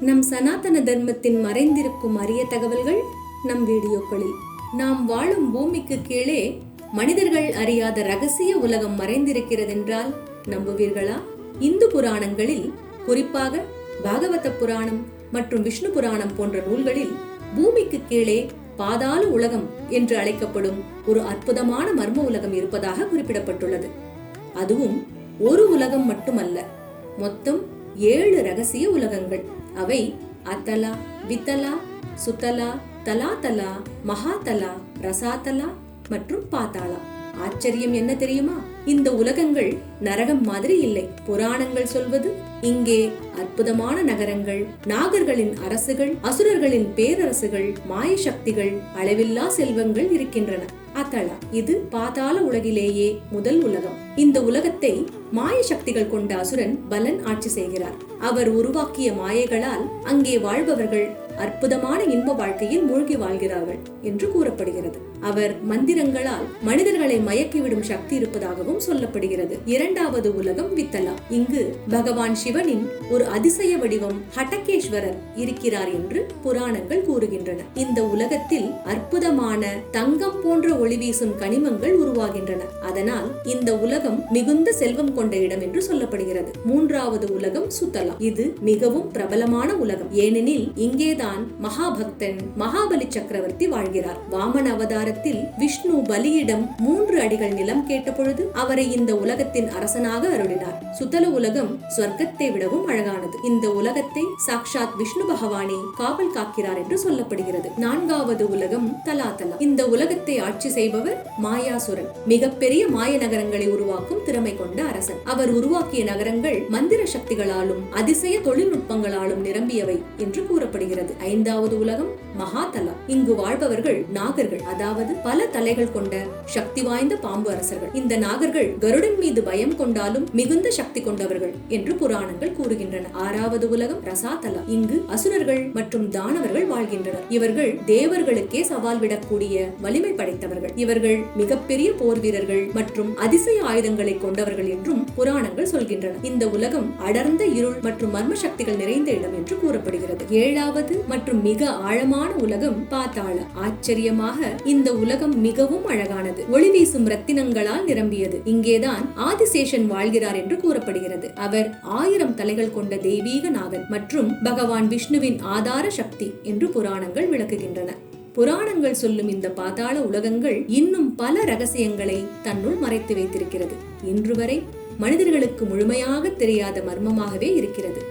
நம் சனாதன தர்மத்தின் மறைந்திருக்கும் அரிய தகவல்கள் நம் வீடியோக்களில். நாம் வாழும் பூமிக்கு கீழே மனிதர்கள் அறியாத ரகசிய உலகம் மறைந்திருக்கிறதென்றால் நம்புவீர்களா? இந்து புராணங்களில், குறிப்பாக பாகவத புராணம் மற்றும் விஷ்ணு புராணம் போன்ற நூல்களில் பூமிக்கு கீழே பாதாள உலகம் என்று அழைக்கப்படும் ஒரு அற்புதமான மர்ம உலகம் இருப்பதாக குறிப்பிடப்பட்டுள்ளது. அதுவும் ஒரு உலகம் மட்டுமல்ல, மொத்தம் 7 ரகசிய உலகங்கள். அவை அத்தலா, வித்தலா, சுத்தலா, தலாதலா, மகாதலா, ரசாதலா மற்றும் பாதாளா. ஆச்சரியம் என்ன தெரியுமா? இந்த உலகங்கள் நரகம் மாதிரி இல்லை. புராணங்கள் சொல்வது இங்கே அற்புதமான நகரங்கள், நாகர்களின் அரசுகள், அசுரர்களின் பேரரசுகள், மாய சக்திகள், அளவில்லா செல்வங்கள் இருக்கின்றன. அத்தலா இது பாதாள உலகிலேயே முதல் உலகம். இந்த உலகத்தை மாய சக்திகள் கொண்ட அசுரன் பலன் ஆட்சி செய்கிறார். அவர் உருவாக்கிய மாயைகளால் அங்கே வாழ்பவர்கள் அற்புதமான இன்ப வாழ்க்கையில் மூழ்கி வாழ்கிறார்கள் என்று கூறப்படுகிறது. அவர் மந்திரங்களால் மனிதர்களை மயக்கிவிடும் சக்தி இருப்பதாகவும் சொல்லப்படுகிறது. 2வது உலகம் வித்தலா. இங்கு பகவான் சிவனின் ஒரு அதிசய வடிவம் ஹடகேஸ்வரர் இருக்கிறார் என்று புராணங்கள் கூறுகின்றன. இந்த உலகத்தில் அற்புதமான தங்கம் போன்ற ஒளி வீசும் கனிமங்கள் உருவாகின்றன. அதனால் இந்த உலகம் மிகுந்த செல்வம் கொண்ட இடம் என்று சொல்லப்படுகிறது. 3வது உலகம் சுத்தலா. இது மிகவும் பிரபலமான உலகம். ஏனெனில் இங்கேதான் மகாபக்தன் மகாபலி சக்கரவர்த்தி வாழ்கிறார். வாமன அவதாரத்தில் விஷ்ணு பலியிடம் 3 அடிகள் நிலம் கேட்ட பொழுது அவரை இந்த உலகத்தின் அரசனாக அருளினார். சுத்தல உலகம் சொர்க்கத்தை விடவும் அழகானது. இந்த உலகத்தை சாக்ஷாத் விஷ்ணு பகவானே காவல் காக்கிறார் என்று சொல்லப்படுகிறது. 4வது உலகம் தலாதலா. இந்த உலகத்தை ஆட்சி செய்பவர் மாயாசுரன். மிகப்பெரிய மாய நகரங்களை உருவாக்கும் திறமை கொண்ட அரசன். அவர் உருவாக்கிய நகரங்கள் மந்திர சக்திகளாலும் அதிசய தொழில்நுட்பங்களாலும் நிரம்பியவை என்று கூறப்படுகிறது. 5வது உலகம் மகாதலா. இங்கு வாழ்பவர்கள் நாகர்கள், அதாவது பல தலைகள் கொண்ட சக்தி வாய்ந்த பாம்பு அரசர்கள். இந்த நாகர்கள் கருடன் மீது பயம் கொண்டாலும் மிகுந்த சக்தி கொண்டவர்கள் என்று புராணங்கள் கூறுகின்றன. 6வது உலகம் ரசாதலா. இங்கு அசுரர்கள் மற்றும் தானவர்கள் வாழ்கின்றனர். இவர்கள் தேவர்களுக்கே சவால் விடக்கூடிய வலிமை படைத்தவர்கள். இவர்கள் மிகப்பெரிய போர் வீரர்கள் மற்றும் அதிசய ஆயுதங்களை கொண்டவர்கள் என்றும் புராணங்கள் சொல்கின்றன. இந்த உலகம் அடர்ந்த இருள் மற்றும் மர்ம சக்திகள் நிறைந்த இடம் என்று கூறப்படுகிறது. 7வது மற்றும் மிக ஆழமான உலகம் பாதாள. ஆச்சரியமாக இந்த உலகம் மிகவும் அழகானது. ஒளி வீசும் ரத்தினங்களால் நிரம்பியது. இங்கேதான் ஆதிசேஷன் வாழ்கிறார் என்று கூறப்படுகிறது. அவர் 1000 தலைகள் கொண்ட தெய்வீக நாகன் மற்றும் பகவான் விஷ்ணுவின் ஆதார சக்தி என்று புராணங்கள் விளக்குகின்றன. புராணங்கள் சொல்லும் இந்த பாதாள உலகங்கள் இன்னும் பல ரகசியங்களை தன்னுள் மறைத்து வைத்திருக்கிறது. இன்று வரை மனிதர்களுக்கு முழுமையாக தெரியாத மர்மமாகவே இருக்கிறது.